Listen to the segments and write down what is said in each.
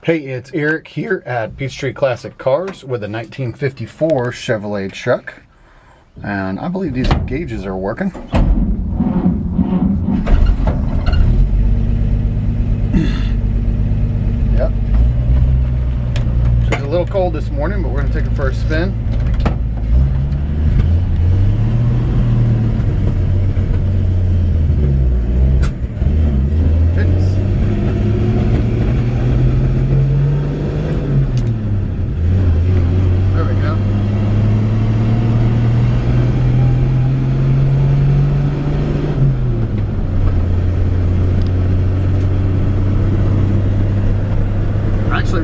Hey, it's Eric here at Peachtree Classic Cars with a 1954 Chevrolet truck. And I believe these gauges are working. Yep. It's a little cold this morning, but we're going to take it for a spin.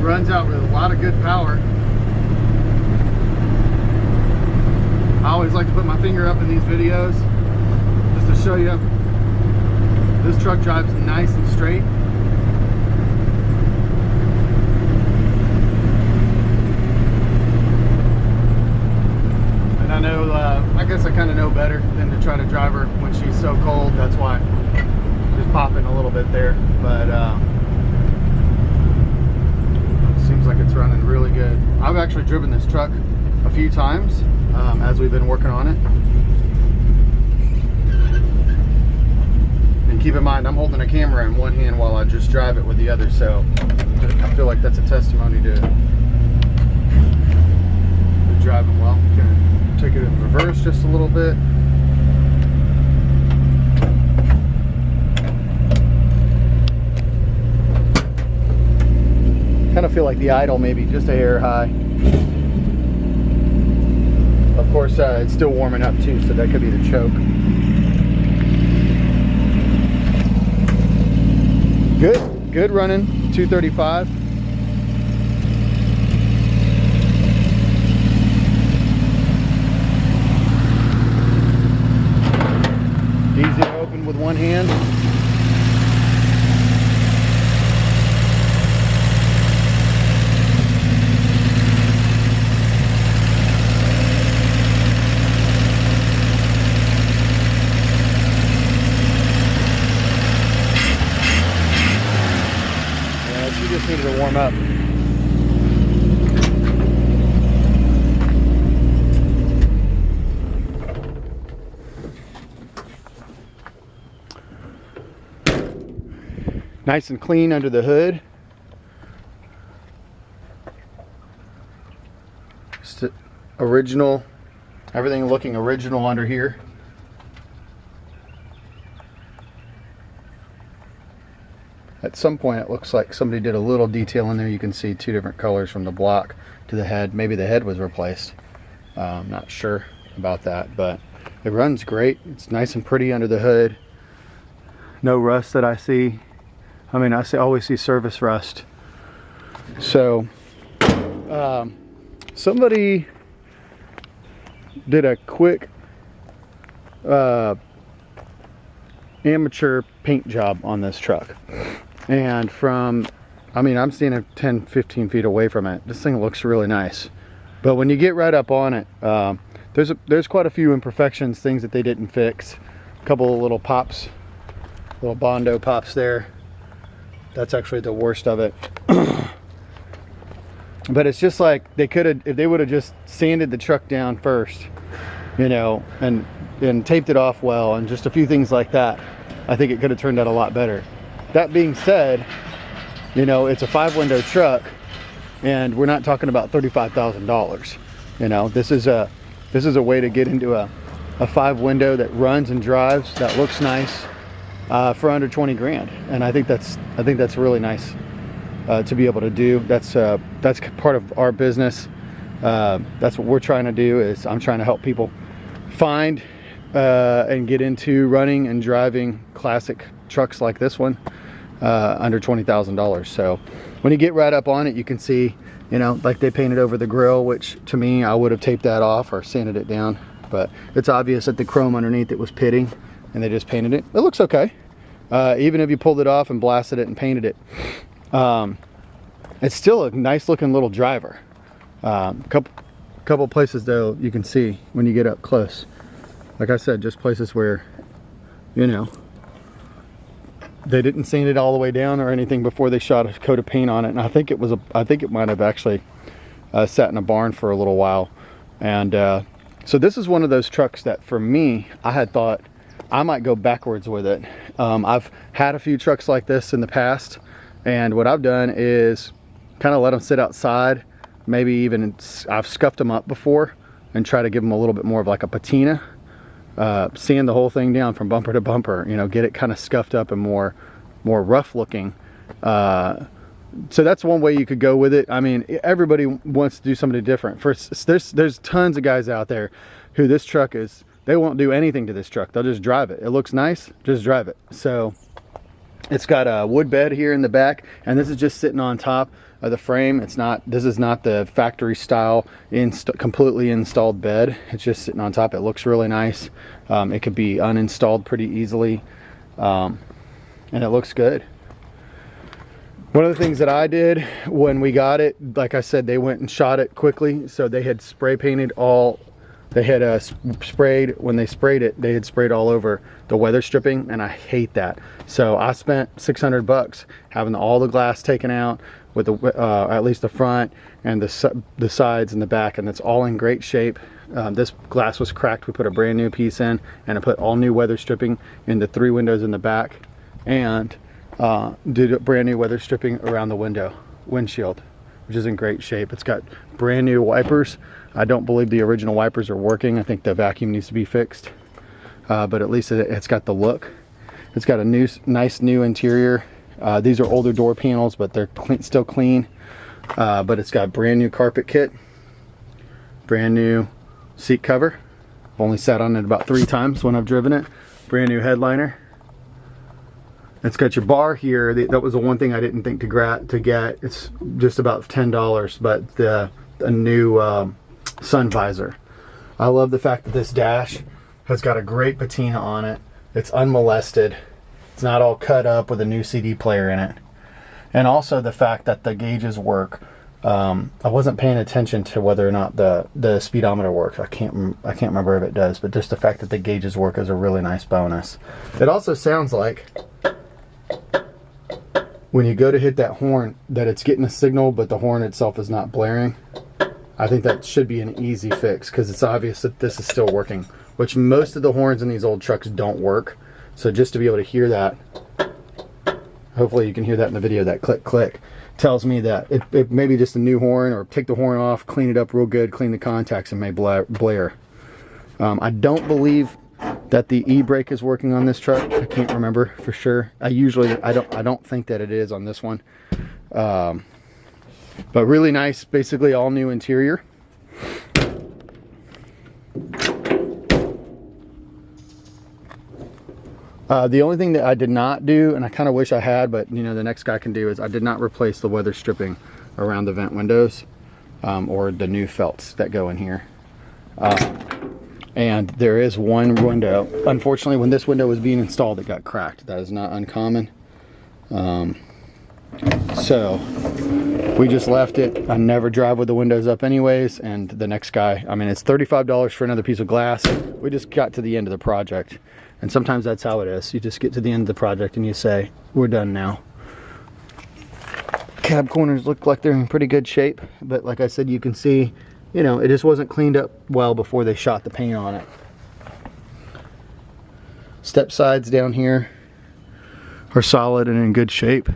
Runs out with a lot of good power. I always like to put my finger up in these videos just to show you this truck drives nice and straight. And I know, I guess I kind of know better than to try to drive her when she's so cold. That's why just popping a little bit there, but seems like it's running really good. I've actually driven this truck a few times as we've been working on it. And keep in mind, I'm holding a camera in one hand while I just drive it with the other, so I feel like that's a testimony to driving well. Gonna take it in reverse just a little bit. Kind of feel like the idle maybe just a hair high. Of course, it's still warming up too, so that could be the choke. Good running, 235. Easy to open with one hand. Just needed to warm up. Nice and clean under the hood. Just original, everything looking original under here. At some point it looks like somebody did a little detail in there. You can see two different colors from the block to the head. Maybe the head was replaced. Not sure about that, but it runs great. It's nice and pretty under the hood. No rust that I see. I mean, always see service rust. So somebody did a quick amateur paint job on this truck. And from, I mean, I'm standing 10-15 feet away from it. This thing looks really nice. But when you get right up on it, there's quite a few imperfections, things that they didn't fix. A couple of little pops, little Bondo pops there. That's actually the worst of it. But it's just like they could have, if they would have just sanded the truck down first, you know, and taped it off well, and just a few things like that, I think it could have turned out a lot better. That being said, you know, it's a 5-window truck, and we're not talking about $35,000. You know, this is a way to get into a 5-window that runs and drives, that looks nice, for under 20 grand. And I think that's really nice to be able to do. That's part of our business. That's what we're trying to do. Is I'm trying to help people find and get into running and driving classic trucks like this one under $20,000. So when you get right up on it, you can see, you know, like they painted over the grill, which to me, I would have taped that off or sanded it down, but it's obvious that the chrome underneath it was pitting and they just painted it. It looks okay. Even if you pulled it off and blasted it and painted it, it's still a nice looking little driver. Couple places though you can see when you get up close, like I said, just places where, you know, they didn't sand it all the way down or anything before they shot a coat of paint on it. And I think it might have actually sat in a barn for a little while. And so this is one of those trucks that for me, I had thought I might go backwards with it. I've had a few trucks like this in the past, and what I've done is kind of let them sit outside. Maybe even I've scuffed them up before and try to give them a little bit more of like a patina. Sand the whole thing down from bumper to bumper, you know, get it kind of scuffed up and more rough looking. So that's one way you could go with it. I mean, everybody wants to do something different. There's tons of guys out there who this truck is, they won't do anything to this truck. They'll just drive it. It looks nice, just drive it. So it's got a wood bed here in the back, and this is just sitting on top of the frame. This is not the factory style completely installed bed. It's just sitting on top. It looks really nice. It could be uninstalled pretty easily, and it looks good. One of the things that I did when we got it, like I said, they went and shot it quickly. So they had spray painted all, they had sprayed, when they sprayed it, they had sprayed all over the weather stripping, and I hate that. So I spent $600 having all the glass taken out, with at least the front and the sides and the back, and it's all in great shape. This glass was cracked. We put a brand new piece in, and I put all new weather stripping in the 3 windows in the back, and did a brand new weather stripping around the windshield, which is in great shape. It's got brand new wipers. I don't believe the original wipers are working. I think the vacuum needs to be fixed, but at least it's got the look. It's got a nice new interior. These are older door panels, but they're still clean. But it's got brand new carpet kit, brand new seat cover. I've only sat on it about 3 times when I've driven it. Brand new headliner. It's got your bar here. That was the one thing I didn't think to get. It's just about $10, but a new sun visor. I love the fact that this dash has got a great patina on it. It's unmolested. It's not all cut up with a new CD player in it. And also the fact that the gauges work. I wasn't paying attention to whether or not the speedometer works. I can't remember if it does, but just the fact that the gauges work is a really nice bonus. It also sounds like when you go to hit that horn that it's getting a signal, but the horn itself is not blaring. I think that should be an easy fix, because it's obvious that this is still working, which most of the horns in these old trucks don't work. So just to be able to hear that, hopefully you can hear that in the video, that click click tells me that it may be just a new horn, or take the horn off, clean it up real good, clean the contacts, and may blare. I don't believe that the e-brake is working on this truck. I can't remember for sure. I don't think that it is on this one. But really nice, basically all new interior. The only thing that I did not do, and I kind of wish I had, but you know, the next guy can do, is I did not replace the weather stripping around the vent windows, or the new felts that go in here. And there is one window, unfortunately, when this window was being installed, it got cracked. That is not uncommon. So we just left it. I never drive with the windows up anyways, and the next guy, I mean, it's $35 for another piece of glass. We just got to the end of the project, and sometimes that's how it is. You just get to the end of the project and you say, we're done now. Cab corners look like they're in pretty good shape, but like I said, you can see, you know, it just wasn't cleaned up well before they shot the paint on it. Step sides down here are solid and in good shape.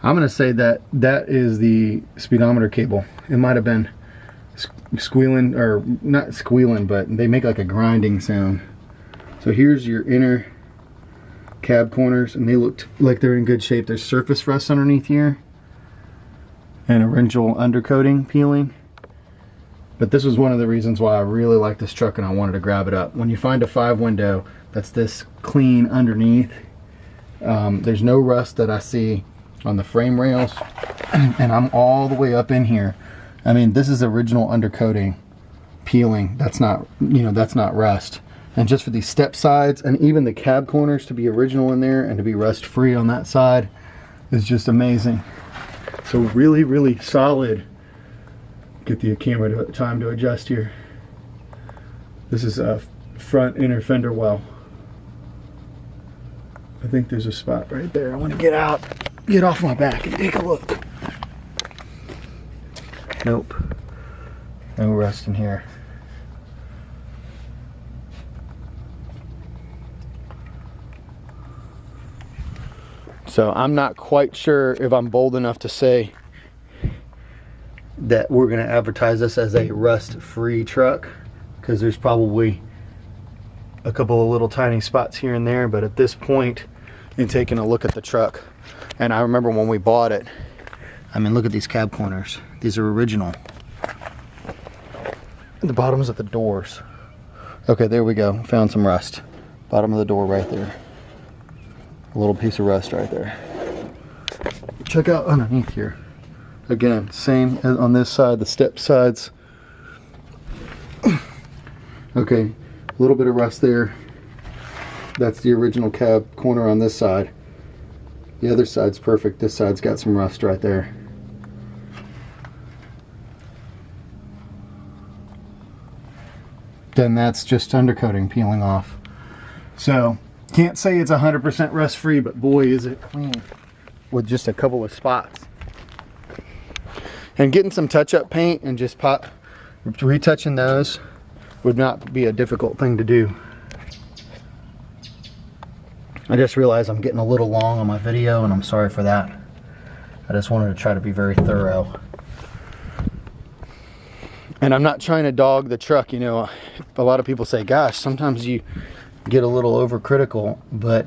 I'm gonna say that that is the speedometer cable. It might have been squealing, or not squealing, but they make like a grinding sound. So here's your inner cab corners, and they look like they're in good shape. There's surface rust underneath here and original undercoating peeling. But this was one of the reasons why I really like this truck and I wanted to grab it up. When you find a 5 window that's this clean underneath, there's no rust that I see on the frame rails, and I'm all the way up in here. I mean, this is original undercoating peeling. That's not, you know, that's not rust. And just for these step sides and even the cab corners to be original in there and to be rust free on that side is just amazing. So really, really solid. Get the camera time to adjust here. This is a front inner fender well. I think there's a spot right there. I want to get out, get off my back and take a look. Nope. No rust in here. So I'm not quite sure if I'm bold enough to say that we're going to advertise this as a rust-free truck, because there's probably a couple of little tiny spots here and there. But at this point, in taking a look at the truck, and I remember when we bought it, I mean, look at these cab corners. These are original. The bottoms of the doors. Okay, there we go. Found some rust. Bottom of the door right there. A little piece of rust right there. Check out underneath here. Again, same as on this side, the step sides. Okay, a little bit of rust there. That's the original cab corner on this side. The other side's perfect. This side's got some rust right there. Then that's just undercoating peeling off. So, can't say it's 100% rust free, but boy is it clean with just a couple of spots. And getting some touch-up paint and just retouching those would not be a difficult thing to do. I just realized I'm getting a little long on my video, and I'm sorry for that. I just wanted to try to be very thorough. And I'm not trying to dog the truck, you know. A lot of people say, gosh, sometimes you get a little overcritical, but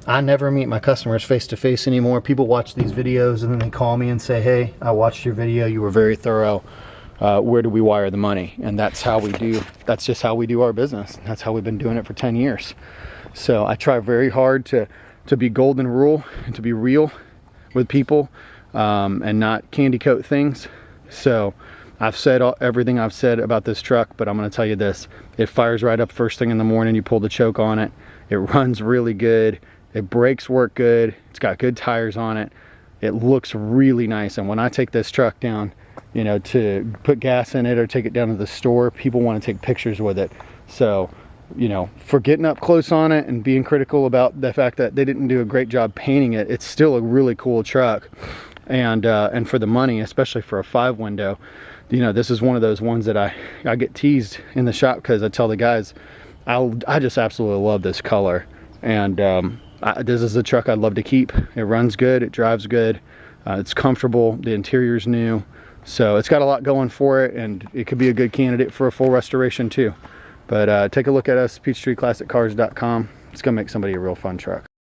I never meet my customers face to face anymore. People watch these videos and then they call me and say, hey, I watched your video, you were very thorough. Where do we wire the money? And that's how we do, that's just how we do our business. That's how we've been doing it for 10 years. So I try very hard to be golden rule and to be real with people, and not candy coat things. So I've said everything I've said about this truck, but I'm going to tell you this. It fires right up first thing in the morning. You pull the choke on it. It runs really good. It brakes work good. It's got good tires on it. It looks really nice. And when I take this truck down, you know, to put gas in it or take it down to the store, people want to take pictures with it. So, you know, for getting up close on it and being critical about the fact that they didn't do a great job painting it, it's still a really cool truck. And for the money, especially for a 5-window, you know, this is one of those ones that I get teased in the shop because I tell the guys, I just absolutely love this color. And this is a truck I'd love to keep. It runs good, it drives good, it's comfortable, the interior's new. So it's got a lot going for it, and it could be a good candidate for a full restoration too. But take a look at us, PeachtreeClassicCars.com. It's gonna make somebody a real fun truck.